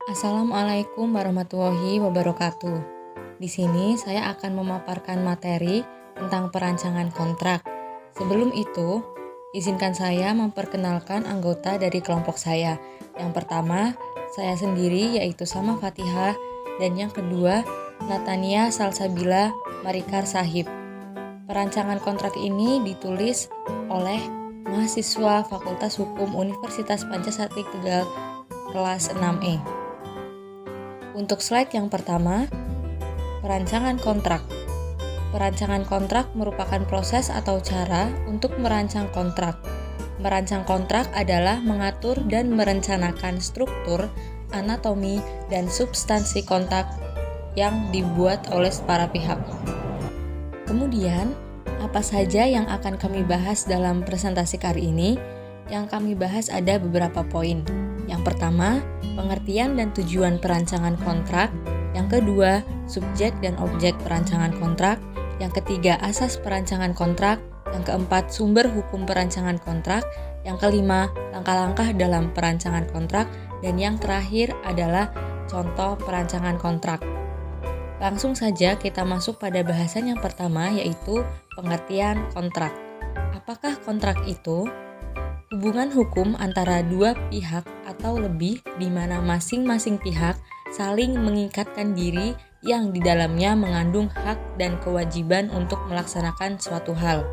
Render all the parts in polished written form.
Assalamualaikum warahmatullahi wabarakatuh. Di sini saya akan memaparkan materi tentang perancangan kontrak. Sebelum itu, izinkan saya memperkenalkan anggota dari kelompok saya. Yang pertama, saya sendiri yaitu Sama Fatihah, dan yang kedua, Natania Salsabila Marikar Sahib. Perancangan kontrak ini ditulis oleh mahasiswa Fakultas Hukum Universitas Pancasila Tegal kelas 6E. Untuk slide yang pertama, perancangan kontrak. Perancangan kontrak merupakan proses atau cara untuk merancang kontrak. Merancang kontrak adalah mengatur dan merencanakan struktur, anatomi, dan substansi kontrak yang dibuat oleh para pihak. Kemudian, apa saja yang akan kami bahas dalam presentasi kali ini? Yang kami bahas ada beberapa poin. Yang pertama, pengertian dan tujuan perancangan kontrak. Yang kedua, subjek dan objek perancangan kontrak. Yang ketiga, asas perancangan kontrak. Yang keempat, sumber hukum perancangan kontrak. Yang kelima, langkah-langkah dalam perancangan kontrak. Dan yang terakhir adalah contoh perancangan kontrak. Langsung saja kita masuk pada bahasan yang pertama, yaitu pengertian kontrak. Apakah kontrak itu? Hubungan hukum antara dua pihak atau lebih di mana masing-masing pihak saling mengikatkan diri yang di dalamnya mengandung hak dan kewajiban untuk melaksanakan suatu hal.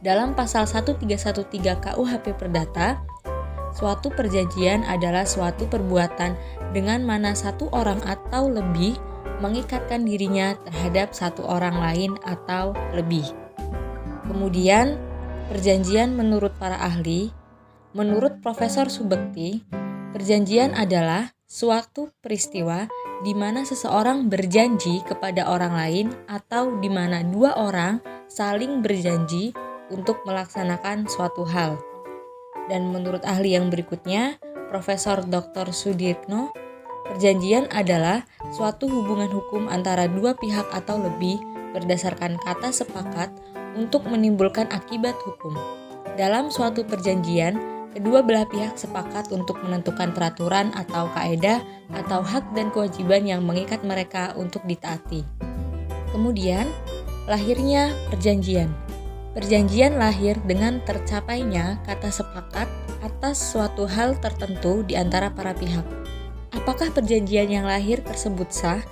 Dalam pasal 1313 KUHP Perdata, suatu perjanjian adalah suatu perbuatan dengan mana satu orang atau lebih mengikatkan dirinya terhadap satu orang lain atau lebih. Kemudian, perjanjian menurut para ahli, menurut Profesor Subekti, perjanjian adalah suatu peristiwa di mana seseorang berjanji kepada orang lain atau di mana dua orang saling berjanji untuk melaksanakan suatu hal. Dan menurut ahli yang berikutnya, Profesor Dr. Sudirno, perjanjian adalah suatu hubungan hukum antara dua pihak atau lebih berdasarkan kata sepakat untuk menimbulkan akibat hukum. Dalam suatu perjanjian, kedua belah pihak sepakat untuk menentukan peraturan atau kaedah atau hak dan kewajiban yang mengikat mereka untuk ditaati. Kemudian, lahirnya perjanjian. Perjanjian lahir dengan tercapainya kata sepakat atas suatu hal tertentu di antara para pihak. Apakah perjanjian yang lahir tersebut sah?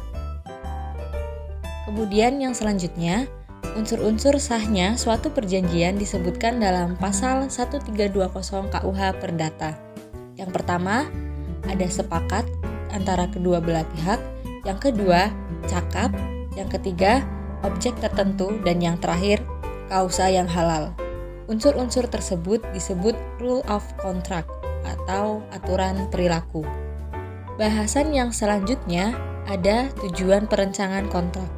Kemudian yang selanjutnya, unsur-unsur sahnya suatu perjanjian disebutkan dalam pasal 1320 KUH Perdata. Yang pertama, ada sepakat antara kedua belah pihak. Yang kedua, cakap. Yang ketiga, objek tertentu. Dan yang terakhir, kausa yang halal. Unsur-unsur tersebut disebut rule of contract atau aturan perilaku. Bahasan yang selanjutnya ada tujuan perancangan kontrak.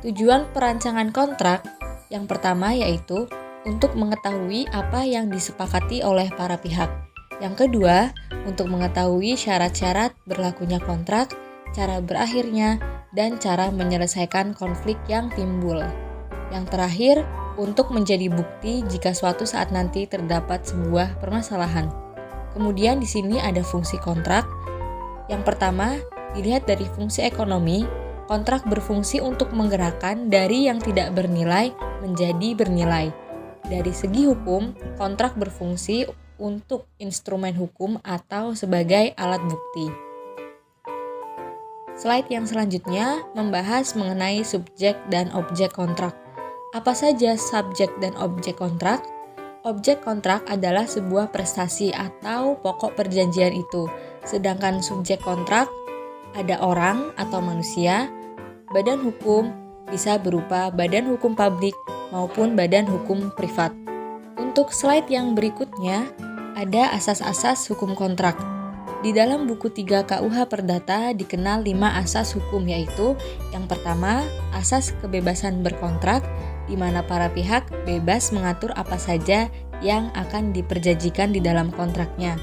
Tujuan perancangan kontrak yang pertama yaitu untuk mengetahui apa yang disepakati oleh para pihak. Yang kedua, untuk mengetahui syarat-syarat berlakunya kontrak, cara berakhirnya, dan cara menyelesaikan konflik yang timbul. Yang terakhir, untuk menjadi bukti jika suatu saat nanti terdapat sebuah permasalahan. Kemudian di sini ada fungsi kontrak. Yang pertama, dilihat dari fungsi ekonomi, kontrak berfungsi untuk menggerakkan dari yang tidak bernilai menjadi bernilai. Dari segi hukum, kontrak berfungsi untuk instrumen hukum atau sebagai alat bukti. Slide yang selanjutnya membahas mengenai subjek dan objek kontrak. Apa saja subjek dan objek kontrak? Objek kontrak adalah sebuah prestasi atau pokok perjanjian itu. Sedangkan subjek kontrak ada orang atau manusia, badan hukum bisa berupa badan hukum publik maupun badan hukum privat. Untuk slide yang berikutnya ada asas-asas hukum kontrak. Di dalam buku 3 KUH Perdata dikenal 5 asas hukum, yaitu yang pertama, asas kebebasan berkontrak, di mana para pihak bebas mengatur apa saja yang akan diperjanjikan di dalam kontraknya.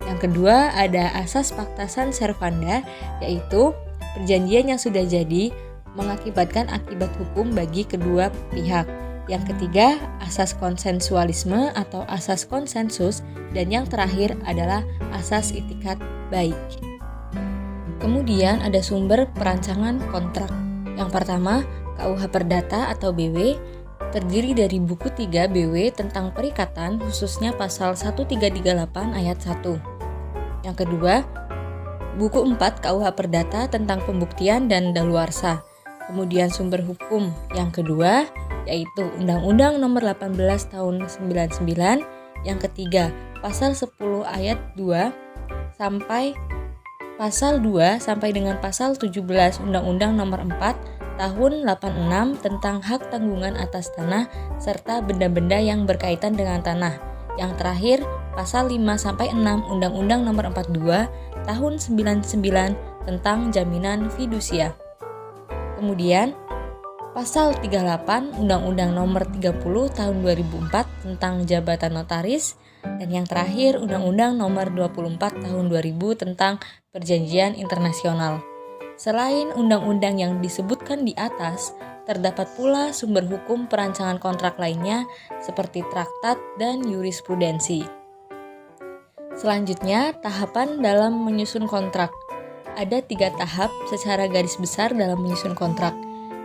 Yang kedua, ada asas pacta sunt servanda, yaitu perjanjian yang sudah jadi mengakibatkan akibat hukum bagi kedua pihak. Yang ketiga, asas konsensualisme atau asas konsensus, dan yang terakhir adalah asas itikat baik. Kemudian ada sumber perancangan kontrak. Yang pertama, KUH Perdata atau BW, terdiri dari buku 3 BW tentang perikatan, khususnya pasal 1338 ayat 1. Yang kedua, buku 4 KUH Perdata tentang pembuktian dan daluarsa. Kemudian sumber hukum yang kedua yaitu Undang-Undang Nomor 18 Tahun 99. Yang ketiga, pasal 10 ayat 2 sampai pasal 2 sampai dengan pasal 17 Undang-Undang Nomor 4 Tahun 86 tentang hak tanggungan atas tanah serta benda-benda yang berkaitan dengan tanah. Yang terakhir, pasal 5 sampai 6 Undang-Undang Nomor 42 Tahun 99 tentang jaminan fidusia. Kemudian, pasal 38 Undang-Undang Nomor 30 Tahun 2004 tentang jabatan notaris, dan yang terakhir Undang-Undang Nomor 24 Tahun 2000 tentang perjanjian internasional. Selain undang-undang yang disebutkan di atas, terdapat pula sumber hukum perancangan kontrak lainnya seperti traktat dan jurisprudensi. Selanjutnya, tahapan dalam menyusun kontrak. Ada 3 tahap secara garis besar dalam menyusun kontrak.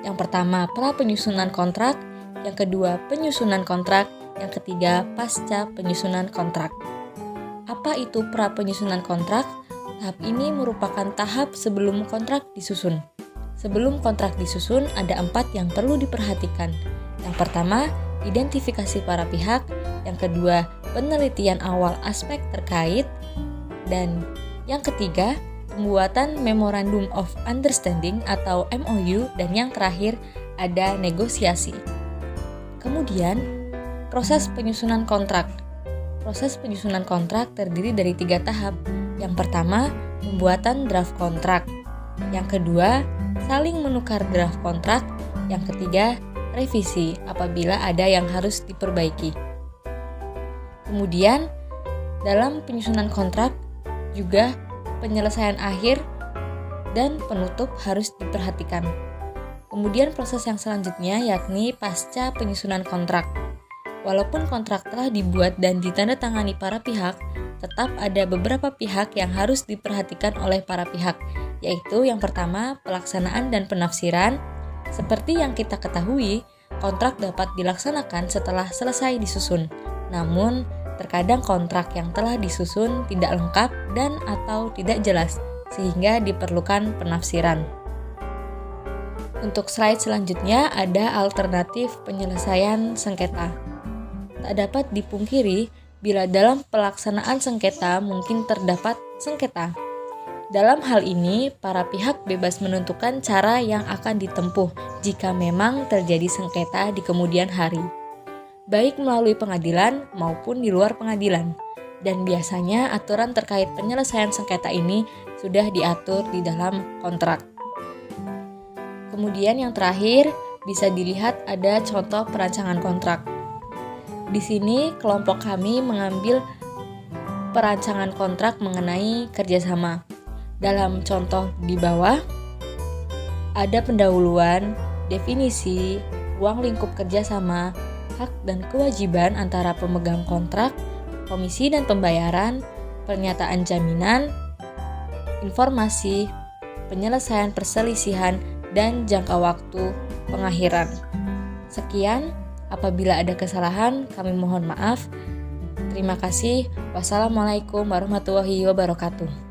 Yang pertama, pra-penyusunan kontrak. Yang kedua, penyusunan kontrak. Yang ketiga, pasca penyusunan kontrak. Apa itu pra-penyusunan kontrak? Tahap ini merupakan tahap sebelum kontrak disusun. Sebelum kontrak disusun, ada 4 yang perlu diperhatikan. Yang pertama, identifikasi para pihak. Yang kedua, penelitian awal aspek terkait. Dan yang ketiga, pembuatan Memorandum of Understanding atau MOU. Dan yang terakhir, ada negosiasi. Kemudian, proses penyusunan kontrak. Proses penyusunan kontrak terdiri dari 3 tahap. Yang pertama, pembuatan draft kontrak. Yang kedua, saling menukar draft kontrak. Yang ketiga, revisi apabila ada yang harus diperbaiki. Kemudian, dalam penyusunan kontrak juga penyelesaian akhir dan penutup harus diperhatikan. Kemudian proses yang selanjutnya yakni pasca penyusunan kontrak. Walaupun kontrak telah dibuat dan ditandatangani para pihak, tetap ada beberapa pihak yang harus diperhatikan oleh para pihak, yaitu yang pertama, pelaksanaan dan penafsiran. Seperti yang kita ketahui, kontrak dapat dilaksanakan setelah selesai disusun. Namun, terkadang kontrak yang telah disusun tidak lengkap dan atau tidak jelas, sehingga diperlukan penafsiran. Untuk slide selanjutnya ada alternatif penyelesaian sengketa. Tak dapat dipungkiri bila dalam pelaksanaan sengketa mungkin terdapat sengketa. Dalam hal ini, para pihak bebas menentukan cara yang akan ditempuh jika memang terjadi sengketa di kemudian hari, baik melalui pengadilan maupun di luar pengadilan. Dan biasanya aturan terkait penyelesaian sengketa ini sudah diatur di dalam kontrak. Kemudian yang terakhir, bisa dilihat ada contoh perancangan kontrak. Di sini kelompok kami mengambil perancangan kontrak mengenai kerjasama. Dalam contoh di bawah, ada pendahuluan, definisi, ruang lingkup kerjasama, hak dan kewajiban antara pemegang kontrak, komisi dan pembayaran, pernyataan jaminan, informasi, penyelesaian perselisihan, dan jangka waktu pengakhiran. Sekian, apabila ada kesalahan, kami mohon maaf. Terima kasih. Wassalamualaikum warahmatullahi wabarakatuh.